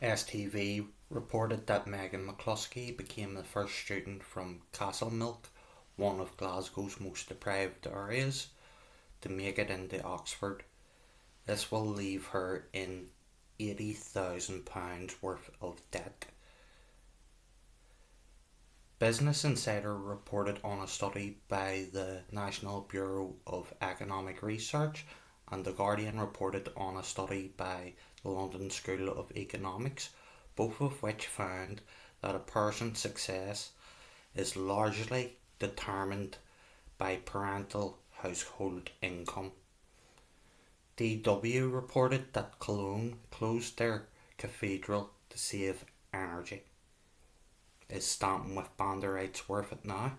STV reported that Megan McCluskey became the first student from Castlemilk, one of Glasgow's most deprived areas, to make it into Oxford. This will leave her in £80,000 worth of debt. Business Insider reported on a study by the National Bureau of Economic Research, and The Guardian reported on a study by the London School of Economics, both of which found that a person's success is largely determined by parental household income. DW reported that Cologne closed their cathedral to save energy. Is stamping with banderites worth it now?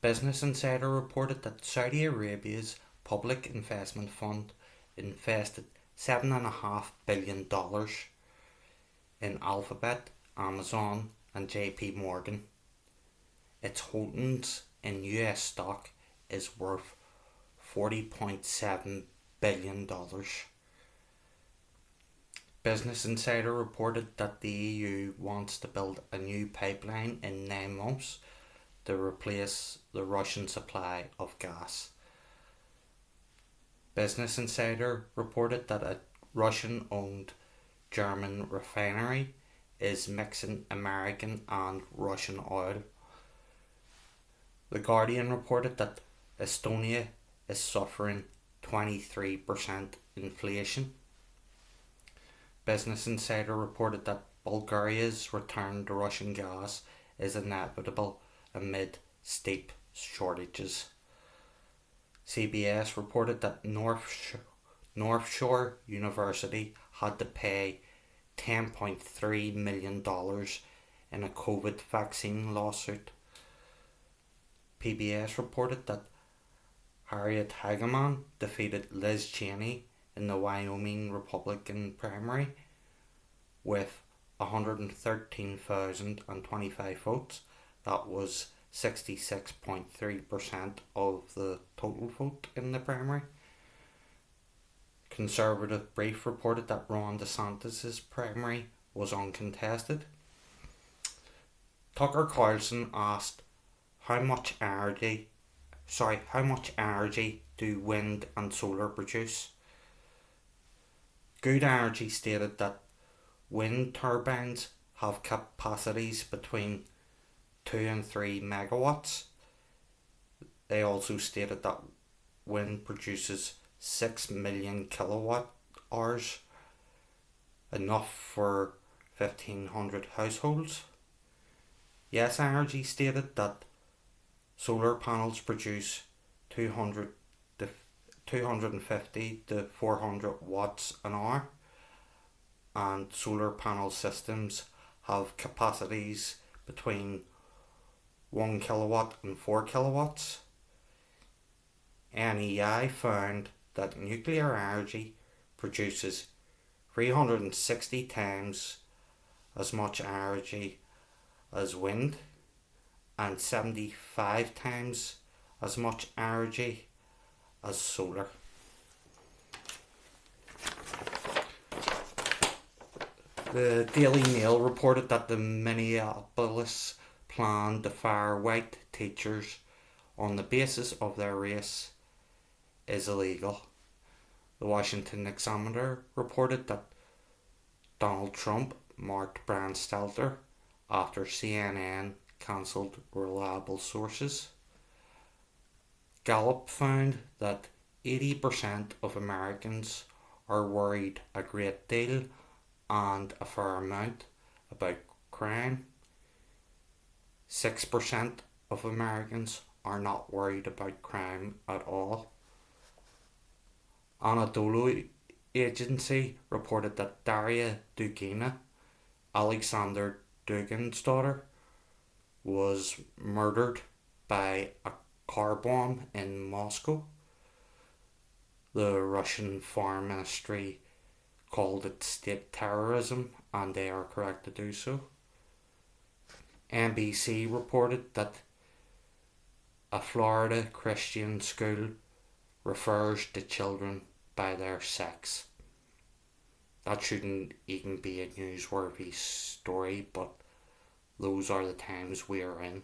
Business Insider reported that Saudi Arabia's Public Investment Fund invested $7.5 billion in Alphabet, Amazon, and JP Morgan. Its holdings in US stock is worth $40.7 billion. Business Insider reported that the EU wants to build a new pipeline in 9 months to replace the Russian supply of gas. Business Insider reported that a Russian-owned German refinery is mixing American and Russian oil. The Guardian reported that Estonia is suffering 23% inflation. Business Insider reported that Bulgaria's return to Russian gas is inevitable amid steep shortages. CBS reported that North Shore University had to pay $10.3 million in a COVID vaccine lawsuit. PBS reported that Harriet Hageman defeated Liz Cheney in the Wyoming Republican primary with 113,025 votes. That was 66.3% of the total vote in the primary. Conservative Brief reported that Ron DeSantis' primary was uncontested. Tucker Carlson asked how much energy do wind and solar produce? Good Energy stated that wind turbines have capacities between 2 and 3 megawatts. They also stated that wind produces 6 million kilowatt hours, enough for 1,500 households. Yes Energy stated that solar panels produce 250 to 400 watts an hour, and solar panel systems have capacities between 1 kilowatt and 4 kilowatts. NEI found that nuclear energy produces 360 times as much energy as wind and 75 times as much energy as solar. The Daily Mail reported that the Minneapolis plan to fire white teachers on the basis of their race is illegal. The Washington Examiner reported that Donald Trump marked Brian Stelter after CNN cancelled reliable sources. Gallup found that 80% of Americans are worried a great deal and a fair amount about crime. 6% of Americans are not worried about crime at all. Anadolu Agency reported that Daria Dugina, Alexander Dugin's daughter, was murdered by a car bomb in Moscow. The Russian Foreign Ministry called it state terrorism, and they are correct to do so. NBC reported that a Florida Christian school refers to children by their sex. That shouldn't even be a newsworthy story, but those are the times we are in.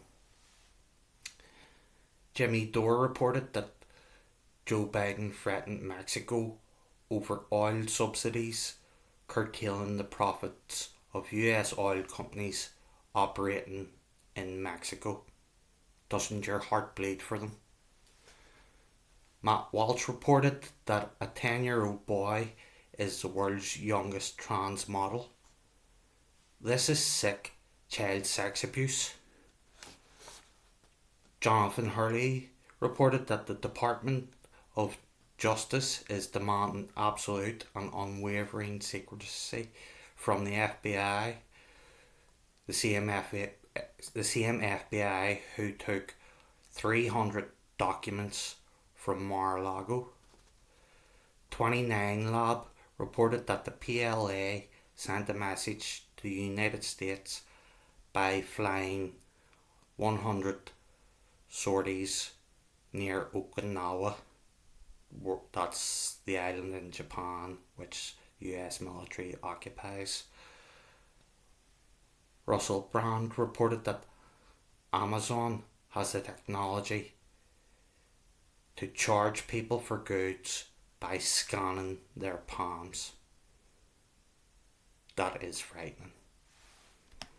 Jimmy Dore reported that Joe Biden threatened Mexico over oil subsidies, curtailing the profits of US oil companies operating in Mexico. Doesn't your heart bleed for them? Matt Walsh reported that a 10-year-old boy is the world's youngest trans model. This is sick child sex abuse. Jonathan Hurley reported that the Department of Justice is demanding absolute and unwavering secrecy from the FBI, the same FBI who took 300 documents from Mar-a-Lago. 29 Lab reported that the PLA sent a message to the United States by flying 100 sorties near Okinawa. That's the island in Japan which US military occupies. Russell Brand reported that Amazon has the technology to charge people for goods by scanning their palms. That is frightening.